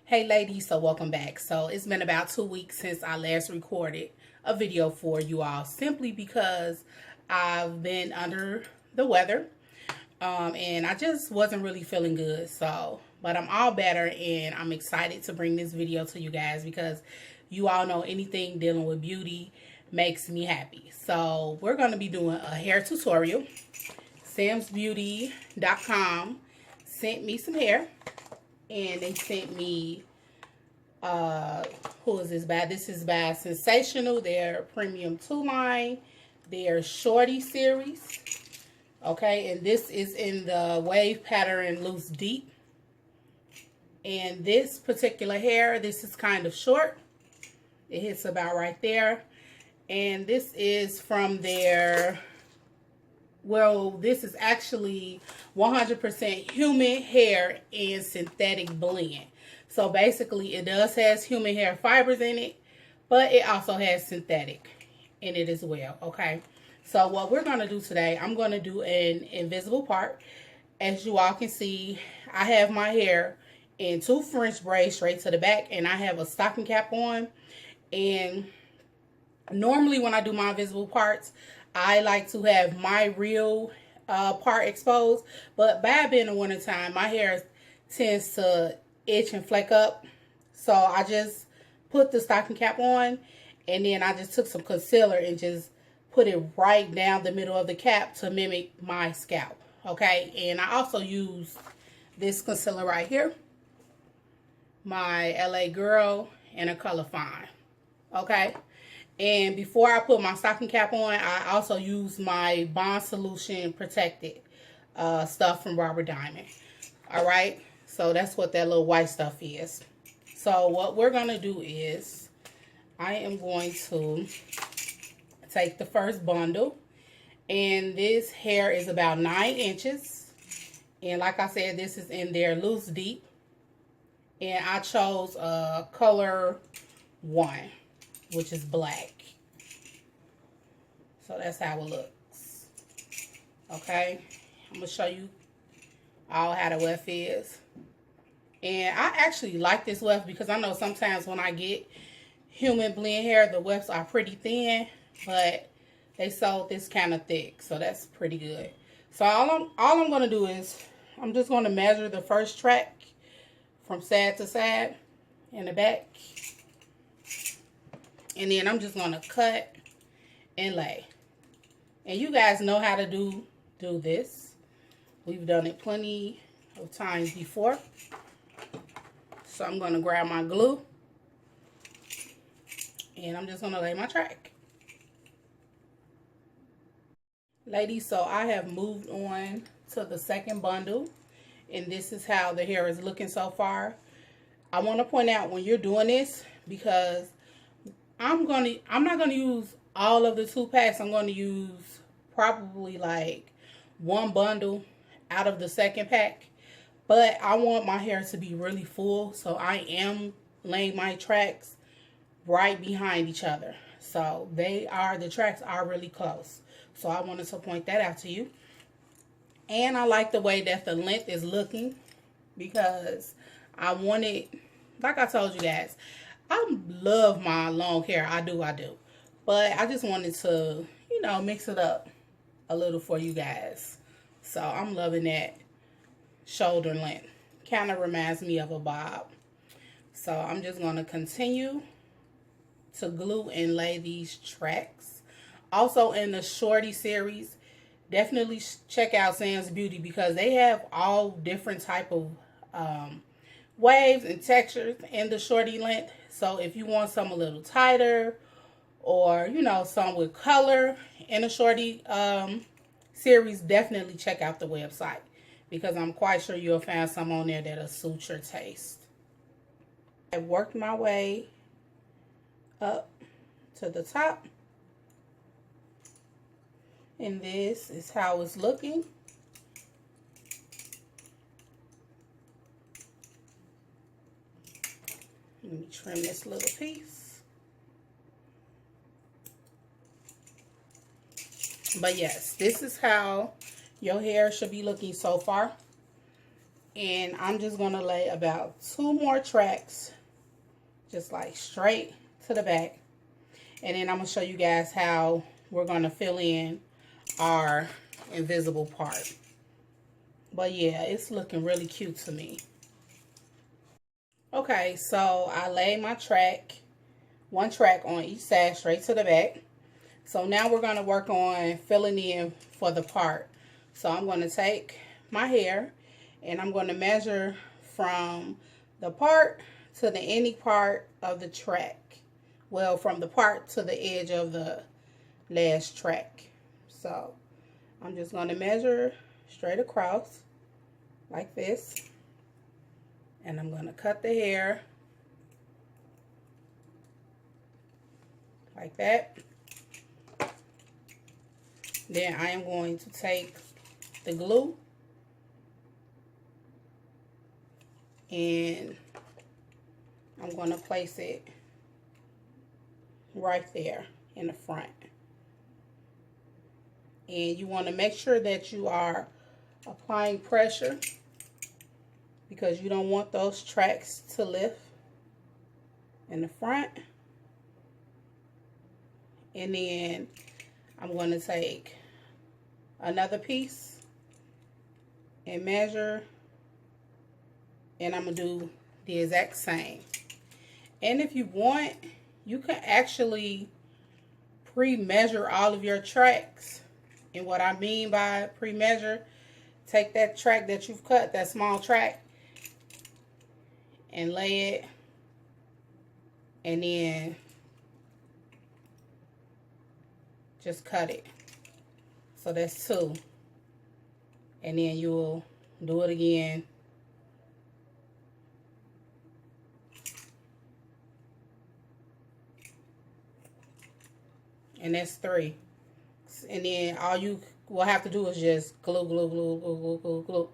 Hey ladies, so welcome back. So it's been about 2 weeks since I last recorded a video for you all, simply because I've been under the weather and I just wasn't really feeling good. But I'm all better and I'm excited to bring this video to you guys because you all know anything dealing with beauty makes me happy. So we're going to be doing a hair tutorial. SAMSBEAUTY.com sent me some hair. And they sent me, who is this by? This is by Sensational, their Premium 2 line, their Shorty series. Okay, and this is in the wave pattern loose deep. And this particular hair, this is kind of short. It hits about right there. And this is from their, well, this is actually 100% human hair and synthetic blend. So basically it does has human hair fibers in it, but it also has synthetic in it as well. Okay, so what we're going to do today, I'm going to do an invisible part. As you all can see, I have my hair in 2 French braids straight to the back, and I have a stocking cap on. And normally when I do my invisible parts, I like to have my real part exposed, but by being in the wintertime, my hair tends to itch and flake up. So I just put the stocking cap on, and then I just took some concealer and just put it right down the middle of the cap to mimic my scalp. Okay, and I also use this concealer right here, my LA Girl in a color Fine. Okay. And before I put my stocking cap on, I also use my Bond Solution Protected stuff from Robert Diamond. All right. So that's what that little white stuff is. So what we're going to do is I am going to take the first bundle. And this hair is about 9 inches. And like I said, this is in their loose deep. And I chose color 1, which is black. So that's how it looks. Okay, I'm gonna show you all how the weft is. And I actually like this weft because I know sometimes when I get human blend hair, the wefts are pretty thin, but they sold this kind of thick, so that's pretty good. So all I'm gonna do is I'm just gonna measure the first track from side to side in the back. And then I'm just going to cut and lay. And you guys know how to do this. We've done it plenty of times before. So I'm going to grab my glue. And I'm just going to lay my track. Ladies, so I have moved on to the second bundle. And this is how the hair is looking so far. I want to point out when you're doing this, because I'm not gonna use all of the 2 packs. I'm gonna use probably like 1 bundle out of the second pack. But I want my hair to be really full, so I am laying my tracks right behind each other. So the tracks are really close. So I wanted to point that out to you. And I like the way that the length is looking, because I wanted, like I told you guys, I love my long hair. I do. But I just wanted to, you know, mix it up a little for you guys. So I'm loving that shoulder length. Kind of reminds me of a bob. So I'm just going to continue to glue and lay these tracks. Also in the Shorty series, definitely check out Sam's Beauty, because they have all different type of waves and textures in the shorty length. So if you want some a little tighter, or you know, some with color in a shorty series, definitely check out the website, because I'm quite sure you'll find some on there that'll suit your taste. I've worked my way up to the top, and this is how it's looking. Let me trim this little piece. But yes, this is how your hair should be looking so far. And I'm just going to lay about 2 more tracks, just like straight to the back. And then I'm going to show you guys how we're going to fill in our invisible part. But yeah, it's looking really cute to me. Okay, so I laid my track, 1 track on each side straight to the back. So now we're going to work on filling in for the part. So I'm going to take my hair and I'm going to measure from the part to the ending part of the track. Well, from the part to the edge of the last track. So I'm just going to measure straight across like this. And I'm going to cut the hair like that. Then I am going to take the glue and I'm going to place it right there in the front. And you want to make sure that you are applying pressure because you don't want those tracks to lift in the front. And then I'm going to take another piece and measure, and I'm going to do the exact same. And if you want, you can actually pre-measure all of your tracks. And what I mean by pre-measure, take that track that you've cut, that small track, and lay it, and then just cut it. So that's 2. And then you'll do it again. And that's 3. And then all you will have to do is just glue, glue, glue, glue, glue, glue, glue,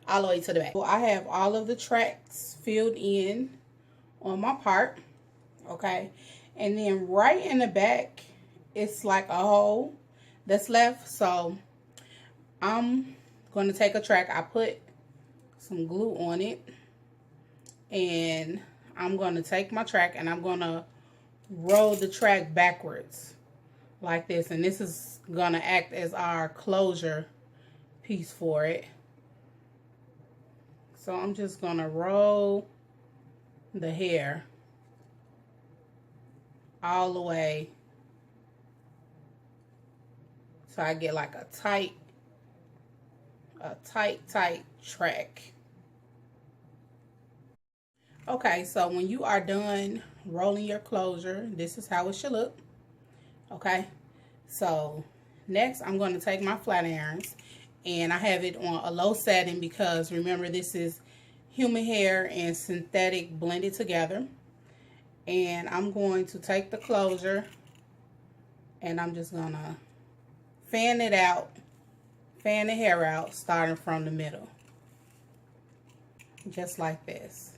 all the way to the back. So I have all of the tracks filled in on my part, okay? And then right in the back, it's like a hole that's left. So I'm going to take a track. I put some glue on it. And I'm going to take my track and I'm going to roll the track backwards like this. And this is going to act as our closure piece for it. So I'm just going to roll the hair all the way so I get like a tight track. Okay, so when you are done rolling your closure, this is how it should look. Okay, so next I'm going to take my flat irons, and I have it on a low setting because remember this is human hair and synthetic blended together. And I'm going to take the closure and I'm just gonna fan it out, fan the hair out starting from the middle, just like this.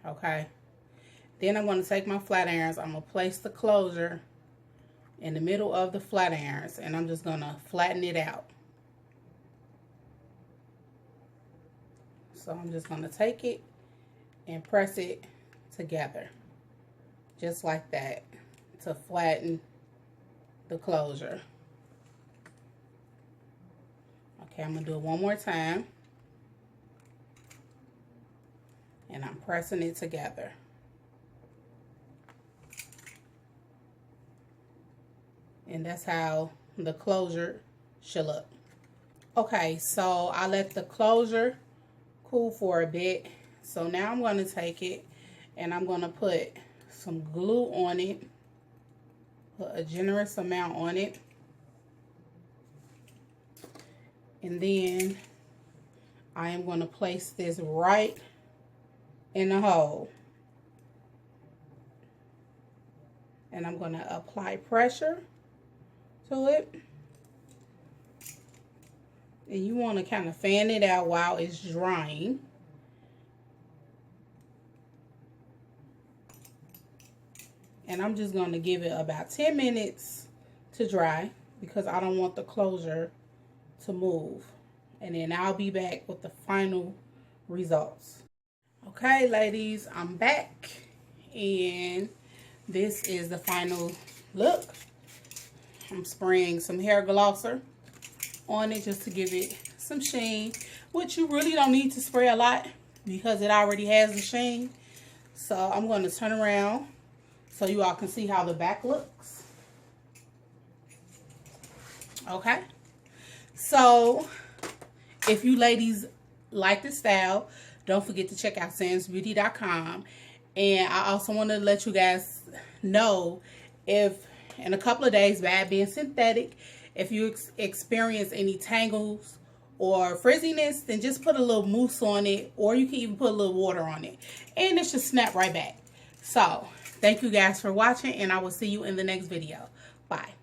Okay, then I'm going to take my flat irons. I'm going to place the closure in the middle of the flat irons and I'm just going to flatten it out. So I'm just going to take it and press it together just like that to flatten the closure. Okay, I'm going to do it one more time. And I'm pressing it together. And that's how the closure should look. Okay, so I let the closure cool for a bit. So now I'm going to take it and I'm going to put some glue on it. Put a generous amount on it. And then I am going to place this right in the hole. And I'm going to apply pressure to it. And you want to kind of fan it out while it's drying. And I'm just going to give it about 10 minutes to dry because I don't want the closure to move and then I'll be back with the final results. Okay, ladies, I'm back, and this is the final look. I'm spraying some hair glosser on it just to give it some sheen, which you really don't need to spray a lot because it already has the sheen. So I'm going to turn around so you all can see how the back looks. Okay, so if you ladies like this style, don't forget to check out SAMSBEAUTY.com. And I also want to let you guys know, if in a couple of days, bad being synthetic, if you experience any tangles or frizziness, then just put a little mousse on it, or you can even put a little water on it, and it should snap right back. So thank you guys for watching, and I will see you in the next video. Bye.